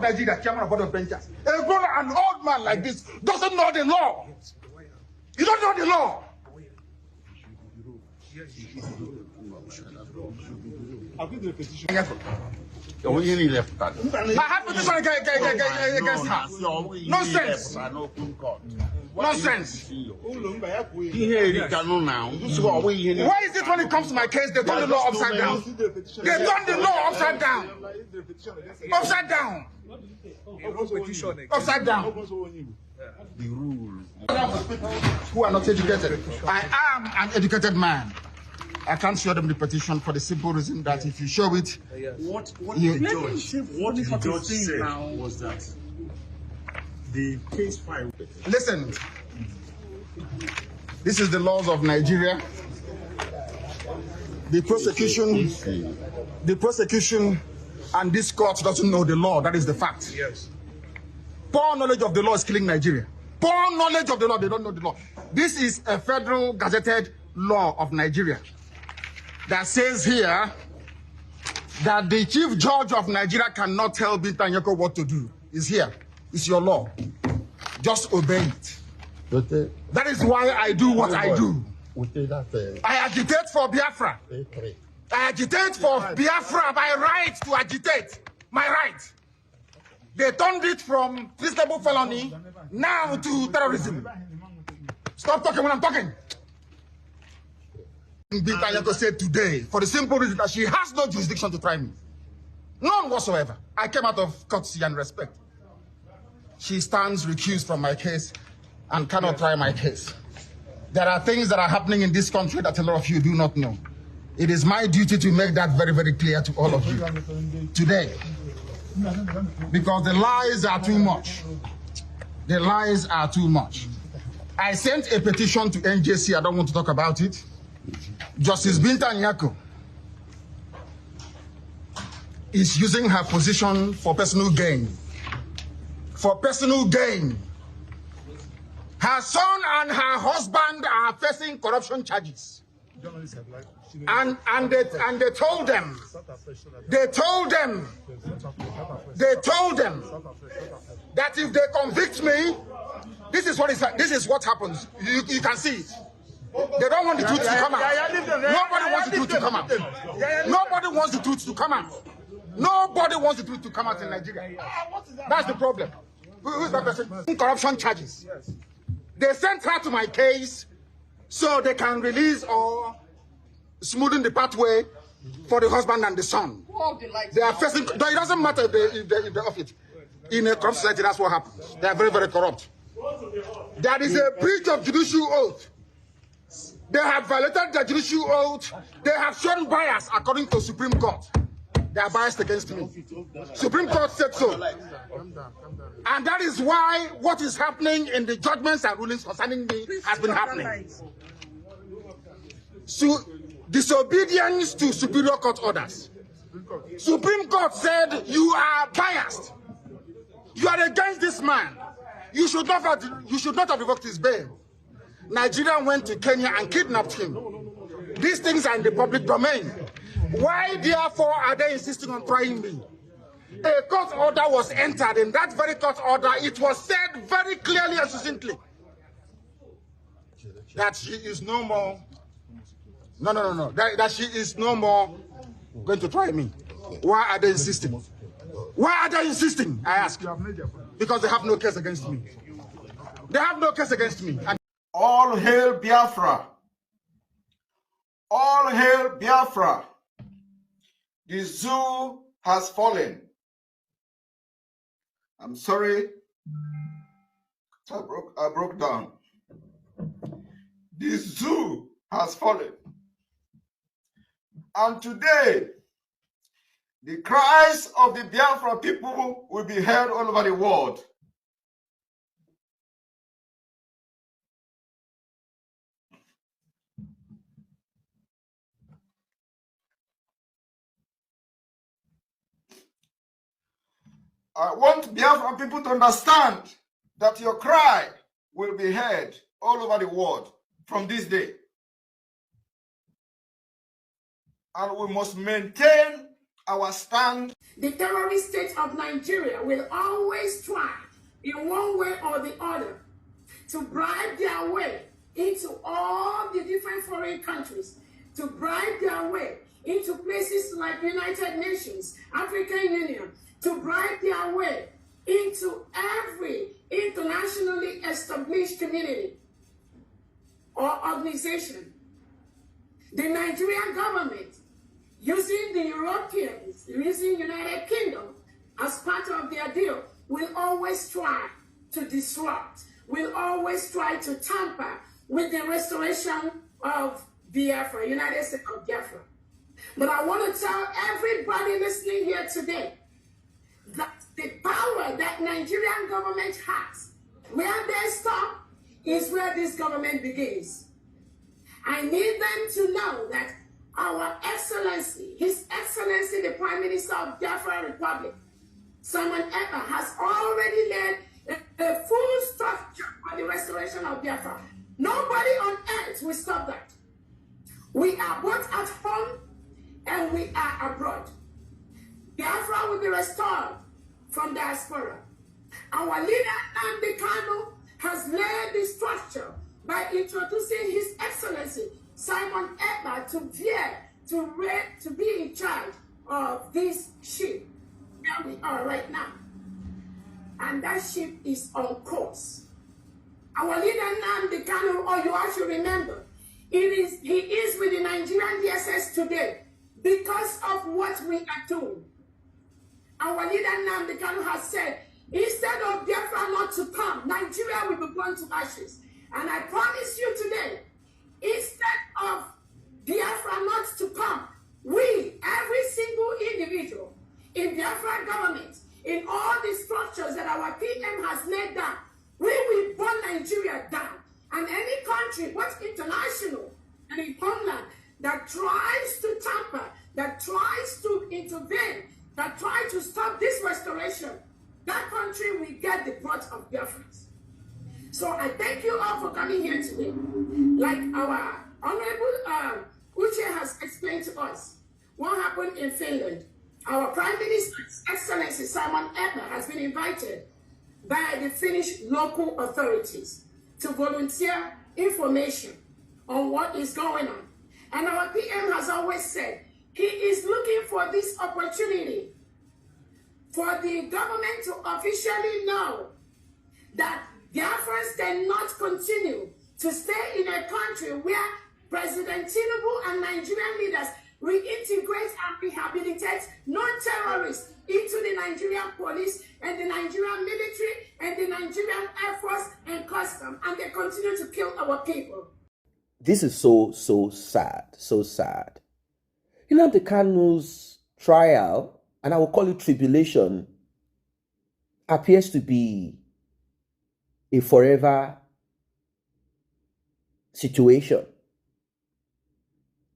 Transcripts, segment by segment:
Nigeria, chairman of board of benchers. A grown an old man like this doesn't know the law. You don't know the law. I'll give the petition. I have petition against her. Nonsense. Nonsense. Why is it when it comes to my case, they turn the law upside down? They turn the law upside down. Upside down. Upside down. The rules. Who are not educated. I am an educated man. I can't show them the petition for the simple reason that if you show it, what the judge said was that the case file. Listen, this is the laws of Nigeria. The prosecution and this court doesn't know the law. That is the fact. Yes. Poor knowledge of the law is killing Nigeria. Poor knowledge of the law, they don't know the law. This is a federal gazetted law of Nigeria that says here that the chief judge of Nigeria cannot tell BINTA and NYAKO what to do. It's here. It's your law. Just obey it. That is why I do what I do. I agitate for Biafra. I agitate for Biafra by right to agitate. My right. They turned it from treasonable felony now to terrorism. Stop talking when I'm talking. BINTA and NYAKO said today, for the simple reason that she has no jurisdiction to try me. None whatsoever. I came out of courtesy and respect. She stands recused from my case and cannot try my case. There are things that are happening in this country that a lot of you do not know. It is my duty to make that very, very clear to all of you today. Because the lies are too much. The lies are too much. I sent a petition to NJC. I don't want to talk about it. Justice BINTA and NYAKO is using her position for personal gain. For personal gain. Her son and her husband are facing corruption charges. And they told them that if they convict me, this is what happens. You can see it. They don't want the truth to come out. Nobody wants the truth to come out. Nobody wants the truth to come out. Nobody wants the truth to come out in Nigeria. That's the problem. Who is that person? Corruption charges. They sent her to my case so they can release or smoothen the pathway for the husband and the son. They are facing. It doesn't matter if they off it. In a corrupt society, that's what happens. They are very, very corrupt. There is a breach of judicial oath. They have violated the judicial oath. They have shown bias according to Supreme Court. They are biased against me. Supreme Court said so. And that is why what is happening in the judgments and rulings concerning me has been happening. So, disobedience to Superior Court orders. Supreme Court said you are biased. You are against this man. You should not have revoked his bail. Nigerian went to Kenya and kidnapped him. These things are in the public domain. Why, therefore, are they insisting on trying me? A court order was entered. In that very court order, it was said very clearly and succinctly that she is no more. No. That she is no more going to try me. Why are they insisting? Why are they insisting? I ask. Because they have no case against me. They have no case against me. And all hail Biafra. All hail Biafra. The zoo has fallen. I'm sorry. I broke down. The zoo has fallen. And today, the cries of the Biafra people will be heard all over the world. I want Biafran people to understand that your cry will be heard all over the world from this day. And we must maintain our stand. The terrorist state of Nigeria will always try, in one way or the other, to bribe their way into all the different foreign countries, to bribe their way into places like United Nations, African Union, to bribe their way into every internationally established community or organization. The Nigerian government, using the Europeans, using United Kingdom as part of their deal, will always try to disrupt, will always try to tamper with the restoration of Biafra, United States of Biafra. But I want to tell everybody listening here today that the power that Nigerian government has, where they stop is where this government begins. I need them to know that our Excellency, His Excellency, the Prime Minister of Biafra Republic, Simon Ekpa, has already led a full structure for the restoration of Biafra. Nobody on earth will stop that. We are both at home and we are abroad. Biafra will be restored from diaspora. Our leader, NNAMDI KANU, has laid the structure by introducing His Excellency Simon Ekpa to be in charge of this ship where we are right now. And that ship is on course. Our leader NNAMDI KANU, or you all should remember, he is with the Nigerian DSS today because of what we are doing. Our leader NNAMDI KANU has said, instead of Biafra not to come, Nigeria will be burned to ashes. And I promise you today, instead of Biafra not to come, we, every single individual in Biafra government, in all the structures that our PM has laid down, we will burn Nigeria down. And any country, both international and in homeland, that tries to tamper, that tries to intervene, that tries to stop this restoration, that country will get the brunt of Biafrans. So I thank you all for coming here today. Like our Honorable Uche has explained to us what happened in Finland. Our Prime Minister's Excellency Simon Ekpa has been invited by the Finnish local authorities to volunteer information on what is going on. And our PM has always said he is looking for this opportunity for the government to officially know that Biafrans cannot continue to stay in a country where President Tinubu and Nigerian leaders reintegrate and rehabilitate non-terrorists into the Nigerian police and the Nigerian military and the Nigerian Air Force and custom, and they continue to kill our people. This is so sad, so sad. The KANU's trial, and I will call it tribulation, appears to be a forever situation.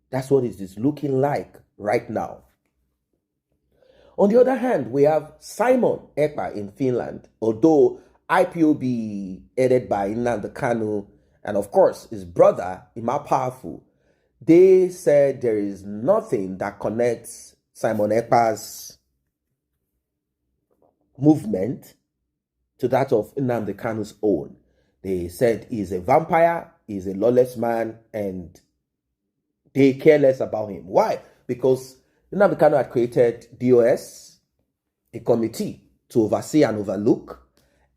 That's what it is looking like right now. On the other hand, we have Simon Ekpa in Finland, although IPOB headed by NNAMDI KANU and of course his brother, Ima Powerful, they said there is nothing that connects Simon Ekpa's movement to that of NNAMDI KANU's own. They said he's a vampire, he's a lawless man, and they care less about him. Why? Because NNAMDI KANU had created DOS, a committee to oversee and overlook,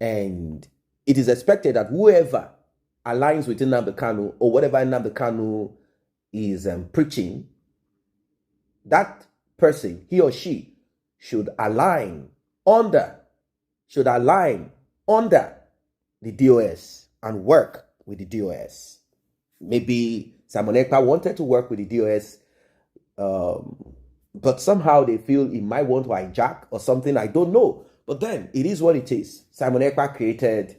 and it is expected that whoever aligns with NNAMDI KANU or whatever NNAMDI KANU is preaching, that person, he or she, should align under the DOS and work with the DOS. Maybe Simon Ekpa wanted to work with the DOS, but somehow they feel he might want to hijack or something. I don't know. But then it is what it is. Simon Ekpa created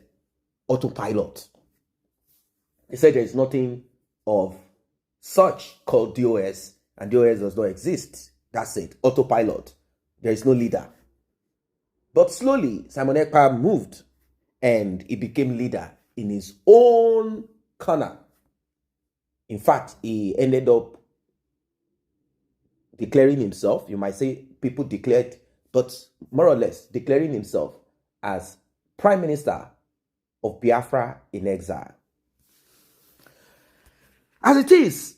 autopilot. He said there is nothing of such called DOS, and DOS does not exist. That's it. Autopilot. There is no leader. But slowly, Simon Ekpa moved and he became leader in his own corner. In fact, he ended up declaring himself, you might say, people declared, but more or less declaring himself as Prime Minister of Biafra in exile. As it is,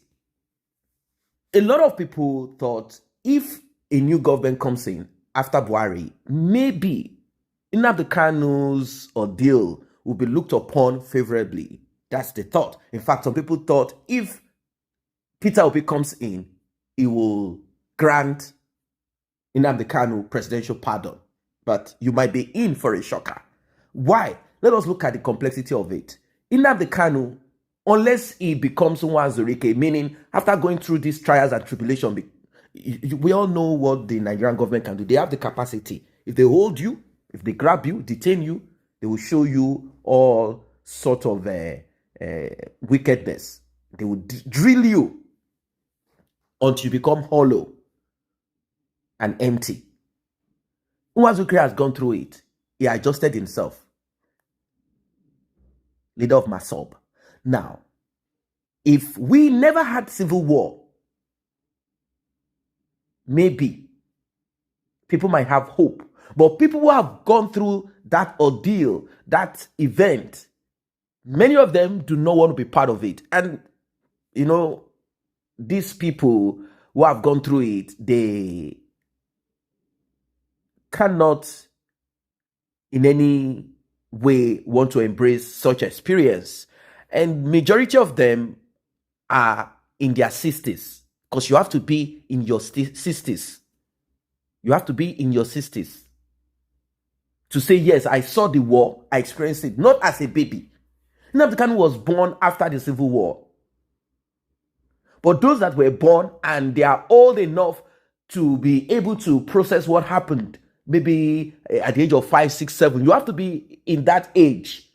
a lot of people thought if a new government comes in after Buhari, maybe NNAMDI KANU's ordeal will be looked upon favorably. That's the thought. In fact, some people thought if Peter Obi comes in, he will grant NNAMDI KANU presidential pardon. But you might be in for a shocker. Why? Let us look at the complexity of it. NNAMDI KANU, unless he becomes Nwazurike, meaning after going through these trials and tribulation, we all know what the Nigerian government can do. They have the capacity. If they hold you, if they grab you, detain you, they will show you all sort of wickedness. They will drill you until you become hollow and empty. Nwazurike has gone through it. He adjusted himself. Leader of Masob. Now, if we never had civil war, maybe people might have hope. But people who have gone through that ordeal, that event, many of them do not want to be part of it. And, you know, these people who have gone through it, they cannot in any way want to embrace such experience. And majority of them are in their 60s, because you have to be in your 60s. You have to be in your 60s to say, yes, I saw the war, I experienced it, not as a baby. NNAMDI KANU was born after the Civil War. But those that were born and they are old enough to be able to process what happened, maybe at the age of 5, 6, 7, you have to be in that age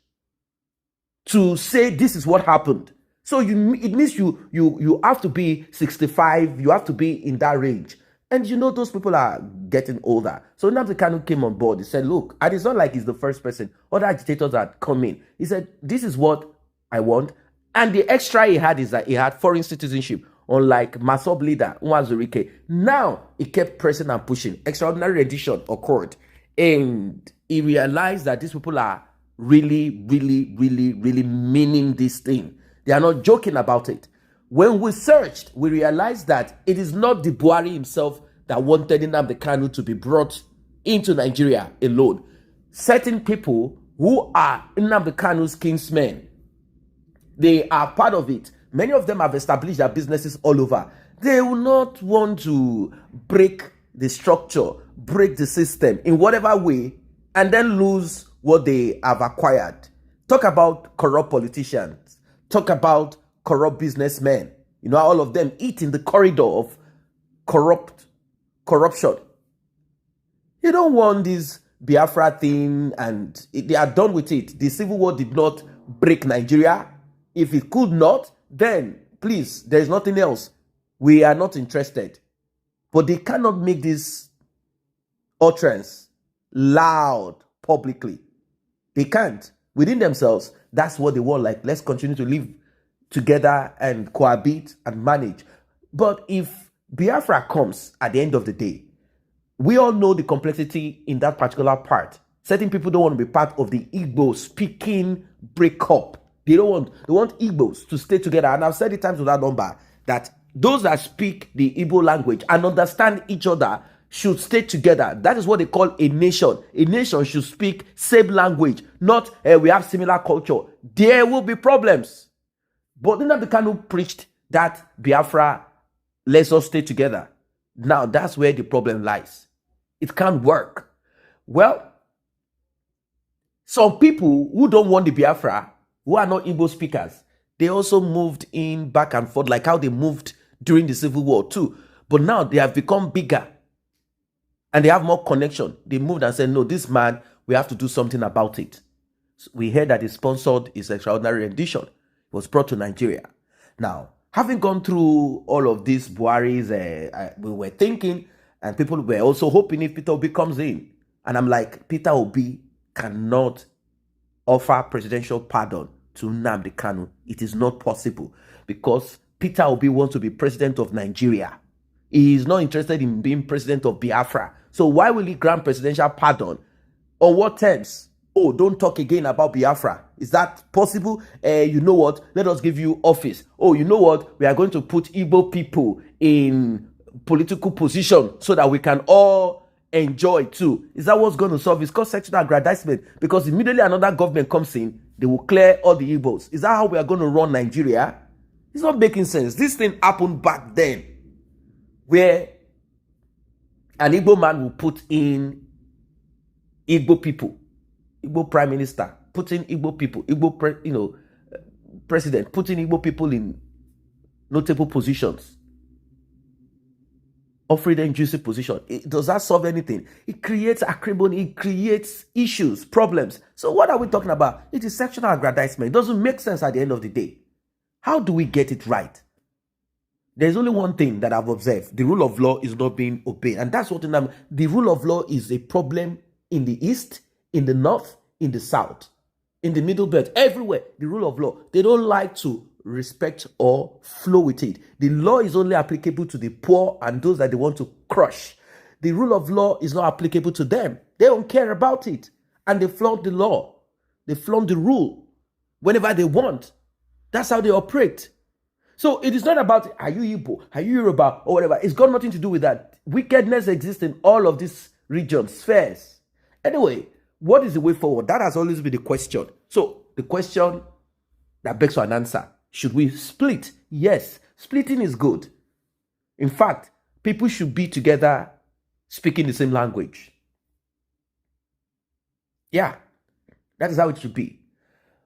to say this is what happened. So it means you have to be 65, you have to be in that range. And you know those people are getting older. So NNAMDI KANU came on board. He said, look, and it's not like he's the first person. Other agitators had come in. He said, this is what I want. And the extra he had is that he had foreign citizenship, unlike Masob leader Nwazurike. Now he kept pressing and pushing. Extraordinary rendition occurred. And he realized that these people are really meaning this thing. They are not joking about it. When we searched, we realized that it is not the Buhari himself that wanted NNAMDI KANU to be brought into Nigeria alone. Certain people who are NNAMDI KANU's kinsmen, they are part of it. Many of them have established their businesses all over. They will not want to break the structure, break the system in whatever way, and then lose what they have acquired. Talk about corrupt politicians. Talk about corrupt businessmen. You know, all of them eat in the corridor of corruption. You don't want this Biafra thing, and they are done with it. The Civil War did not break Nigeria. If it could not, then please, there is nothing else. We are not interested. But they cannot make this utterance loud publicly. They can't. Within themselves, that's what they want. Like, let's continue to live together and cohabit and manage. But if Biafra comes at the end of the day, we all know the complexity in that particular part. Certain people don't want to be part of the Igbo speaking breakup. They want Igbos to stay together. And I've said it times without number that those that speak the Igbo language and understand each other should stay together. That is what they call a nation. A nation should speak same language, not we have similar culture. There will be problems. But NNAMDI KANU preached that Biafra, let's all stay together. Now, that's where the problem lies. It can't work. Well, some people who don't want the Biafra, who are not Igbo speakers, they also moved in back and forth, like how they moved during the Civil War too. But now they have become bigger and they have more connection. They moved and said, no, this man, we have to do something about it. So we heard that he sponsored his extraordinary rendition. Was brought to Nigeria. Now, having gone through all of these Buhari's, we were thinking, and people were also hoping if Peter Obi comes in. And I'm like, Peter Obi cannot offer presidential pardon to NNAMDI KANU. It is not possible because Peter Obi wants to be president of Nigeria. He is not interested in being president of Biafra. So why will he grant presidential pardon? On what terms? Oh, don't talk again about Biafra. Is that possible? You know what? Let us give you office. Oh, you know what? We are going to put Igbo people in political position so that we can all enjoy too. Is that what's going to solve? It's called sectional aggrandizement, because immediately another government comes in, they will clear all the Igbos. Is that how we are going to run Nigeria? It's not making sense. This thing happened back then, where an Igbo man will put in Igbo people, Igbo prime minister, putting Igbo people, president, putting Igbo people in notable positions, offering them juicy position. Does that solve anything? It creates acrimony, it creates issues, problems. So what are we talking about? It is sectional aggrandizement. It doesn't make sense at the end of the day. How do we get it right? There's only one thing that I've observed. The rule of law is not being obeyed. And that's what the rule of law is a problem in the East, in the North, in the South, in the Middle Belt, everywhere. The rule of law, they don't like to respect or flow with it. The law is only applicable to the poor and those that they want to crush. The rule of law is not applicable to them. They don't care about it. And they flaunt the law. They flaunt the rule whenever they want. That's how they operate. So it is not about, are you Igbo, are you Yoruba, or whatever. It's got nothing to do with that. Wickedness exists in all of these regions, spheres. Anyway, what is the way forward? That has always been the question. So the question that begs for an answer: should we split? Yes, splitting is good. In fact, people should be together speaking the same language. Yeah, that is how it should be.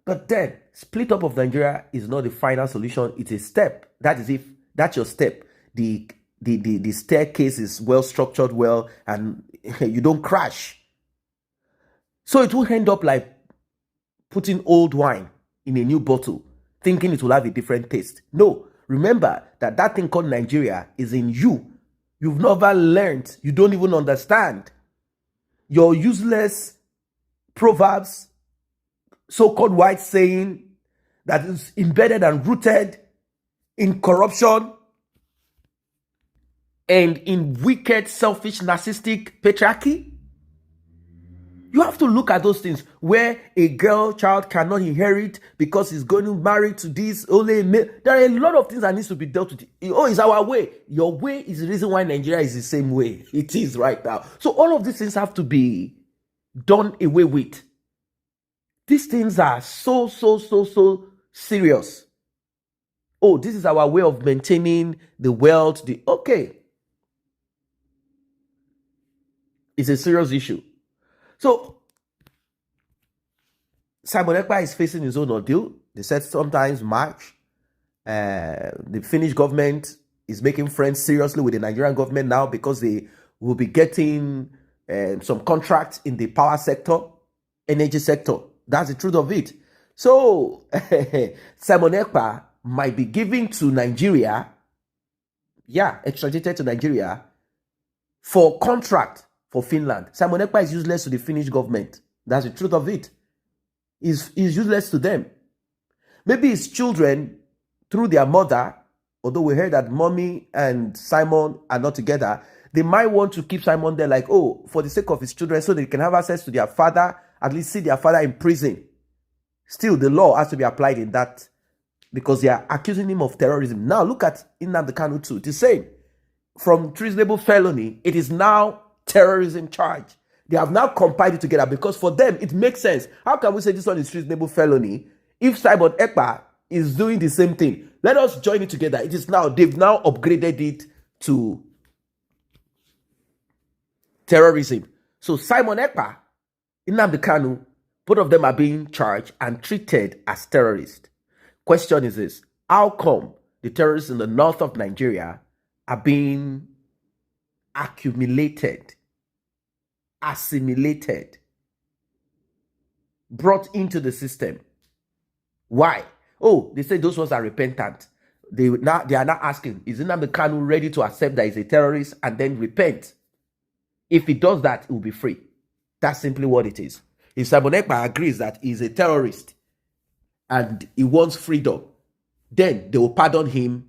But then, split up of Nigeria is not the final solution. It's a step. That is if that's your step. The staircase is well structured, well, and you don't crash. So it will end up like putting old wine in a new bottle, thinking it will have a different taste. No, remember that thing called Nigeria is in you. You've never learned. You don't even understand. Your useless proverbs, so-called white saying that is embedded and rooted in corruption and in wicked, selfish, narcissistic patriarchy. You have to look at those things where a girl child cannot inherit because he's going to marry to this only male. There are a lot of things that needs to be dealt with. Oh, it's our way. Your way is the reason why Nigeria is the same way it is right now. So all of these things have to be done away with. These things are so serious. Oh, this is our way of maintaining the wealth. Okay. It's a serious issue. So, Simon Ekpa is facing his own ordeal. They said sometimes March. The Finnish government is making friends seriously with the Nigerian government now because they will be getting some contracts in the power sector, energy sector. That's the truth of it. So, Simon Ekpa might be giving to Nigeria, extradited to Nigeria, for contract for Finland. Simon Ekpa is useless to the Finnish government. That's the truth of it. He's useless to them. Maybe his children, through their mother, although we heard that mommy and Simon are not together, they might want to keep Simon there like, oh, for the sake of his children, so they can have access to their father, at least see their father in prison. Still, the law has to be applied in that because they are accusing him of terrorism. Now, look at NNAMDI KANU too. It is saying from treasonable felony, it is now terrorism charge. They have now compiled it together because for them, it makes sense. How can we say this one is treasonable felony if Simon Ekpa is doing the same thing? Let us join it together. It is now, they've now upgraded it to terrorism. So Simon Ekpa, NNAMDI KANU, both of them are being charged and treated as terrorists. Question is this: how come the terrorists in the north of Nigeria are being accumulated, assimilated, brought into the system? Why? Oh, they say those ones are repentant. They are now asking, is NNAMDI KANU ready to accept that he's a terrorist and then repent? If he does that, he will be free. That's simply what it is. If Simon Ekpa agrees that he's a terrorist and he wants freedom, then they will pardon him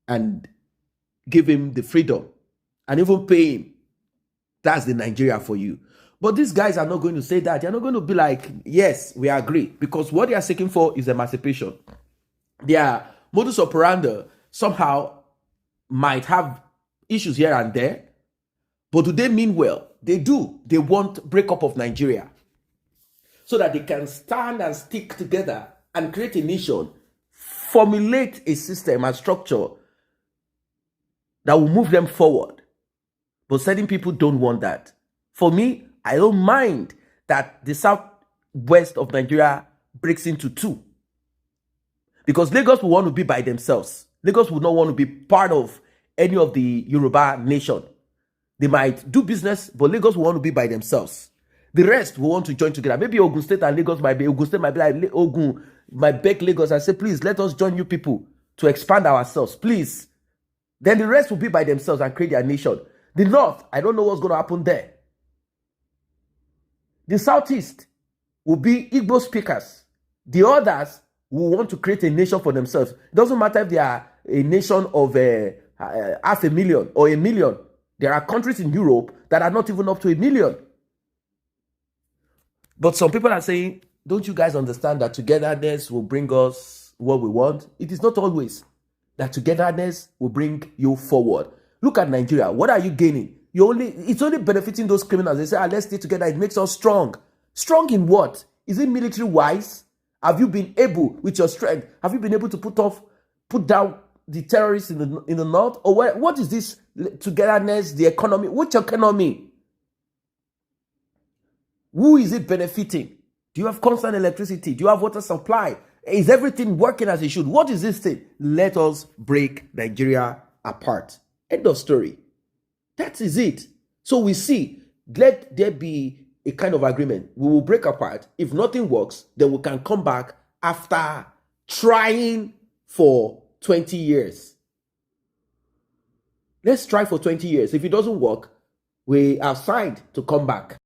and give him the freedom and even pay him. That's the Nigeria for you. But these guys are not going to say that. They're not going to be like, yes, we agree. Because what they are seeking for is emancipation. Their modus operandi somehow might have issues here and there. But do they mean well? They do. They want breakup of Nigeria. So that they can stand and stick together and create a nation, formulate a system and structure that will move them forward. But certain people don't want that. For me, I don't mind that the southwest of Nigeria breaks into two. Because Lagos will want to be by themselves. Lagos will not want to be part of any of the Yoruba nation. They might do business, but Lagos will want to be by themselves. The rest will want to join together. Maybe Ogun State and Lagos might be, Ogun State might be like, Ogun might beg Lagos and say, please, let us join you people to expand ourselves, please. Then the rest will be by themselves and create their nation. The north, I don't know what's going to happen there. The southeast will be Igbo speakers. The others will want to create a nation for themselves. It doesn't matter if they are a nation of 500,000 or 1 million. There are countries in Europe that are not even up to 1 million. But some people are saying, don't you guys understand that togetherness will bring us what we want? It is not always that togetherness will bring you forward. Look at Nigeria. What are you gaining? It's only benefiting those criminals. They say, let's stay together. It makes us strong. Strong in what? Is it military-wise? Have you been able, with your strength, have you been able to put down the terrorists in the north? Or what is this togetherness, the economy? Which economy? Who is it benefiting? Do you have constant electricity? Do you have water supply? Is everything working as it should? What is this thing? Let us break Nigeria apart. End of story. That is it. So we see, let there be a kind of agreement. We will break apart. If nothing works, then we can come back after trying for 20 years. Let's try for 20 years. If it doesn't work, we are signed to come back.